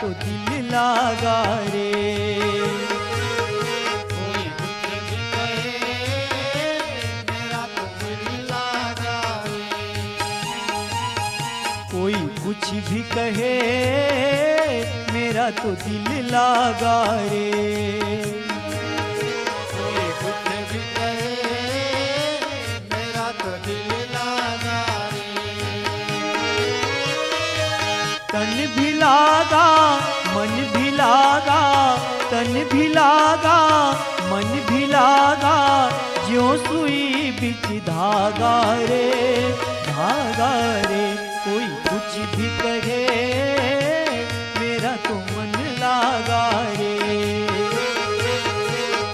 तो दिल लागा रे। कोई कुछ भी कहे मेरा तो दिल लागा रे। कोई कुछ भी कहे मेरा तो दिल लागा रे। कोई कुछ भी कहे मेरा तो दिल लागा रे। तन भी लागा मन भी लागा, तन भी लागा मन भी लागा, ज्यों सुई बिच धागा रे धागा रे। कोई कुछ भी कहे मेरा तो मन लागा रे।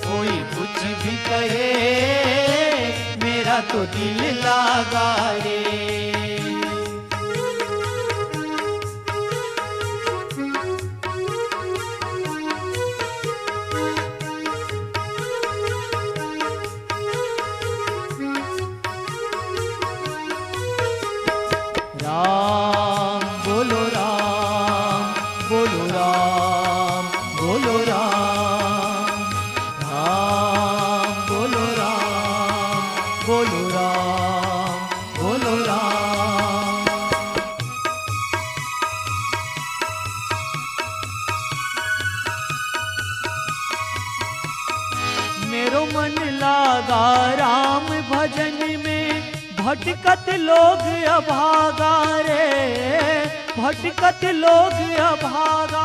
कोई कुछ भी कहे मेरा तो दिल लागा रे। राम बोलो राम बोलो राम बोलो राम। राम बोलो राम बोलो राम बोलो राम। मेरो मन लागा राम भजन में, भटकत लोग अभागा रे भटकत लोग अभागा।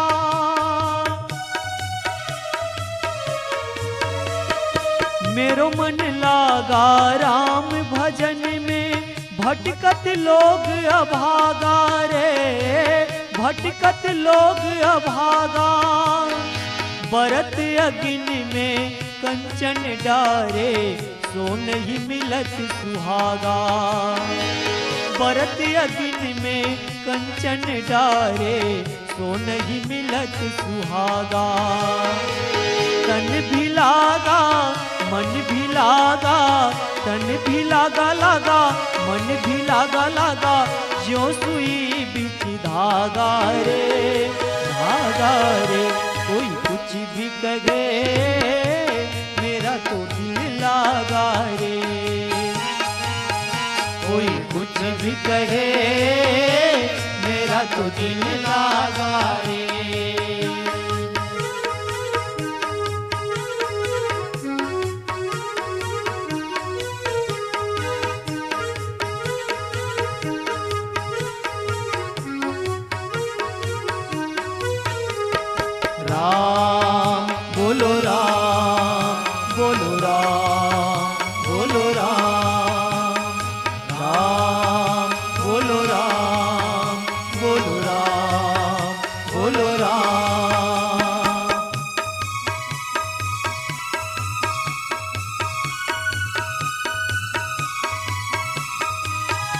मेरो मन लागा राम भजन में, भटकत लोग अभागा रे भटकत लोग अभागा। बरत अग्नि में कंचन डारे, सो नहीं मिलत सुहागा। बरत अग्नि में कंचन डारे, सो नहीं मिलत सुहागा। तन भी लागा मन भी लागा, तन भी लागा लागा मन भी लागा लागा, ज्यों सुई बिच धागा रे धागा रे। कोई कुछ भी कहे मेरा तो दिल लागा रे। कोई कुछ भी कहे मेरा तो दिल लागा रे। राम बोलो राम बोलो राम बोलो राम। राम बोलो राम बोलो राम बोलो राम।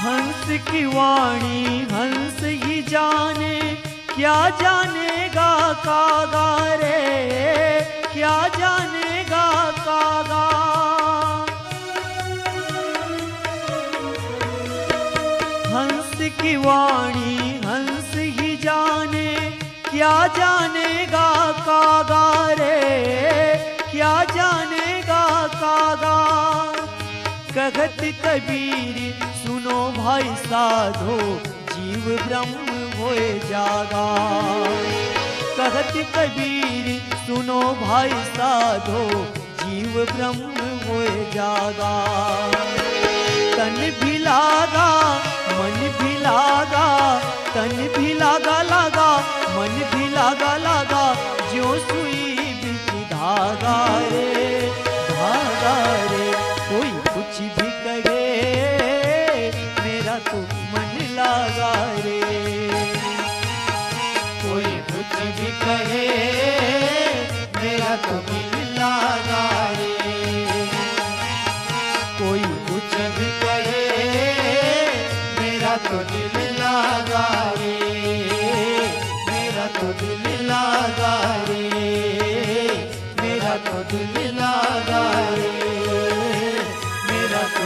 हंस की वाणी हंस ही जाने, क्या जानेगा कागा रे क्या जानेगा कागा। हंस की वाणी हंस ही जाने, क्या जानेगा कागा रे क्या जानेगा कागा। कहत कबीर सुनो भाई साधो, जीव ब्रह्म होए जागा। कहत कबीर सुनो भाई साधो, जीव ब्रह्म होए जागा। तन भी लागा मन भी लागा, तन भी लागा लागा मन भी लागा लागा, ज्यों सुई बिच धागा रे धागा रे। कोई कुछ भी कहे मेरा तो मन लागा रे। कोई कुछ भी कहे मेरा तो दिल लागा रे। कोई कुछ भी कहे मेरा तो दिल लागा रे। मेरा तो दिल लागा रे। मेरा तो दिल लागा रे। मेरा तो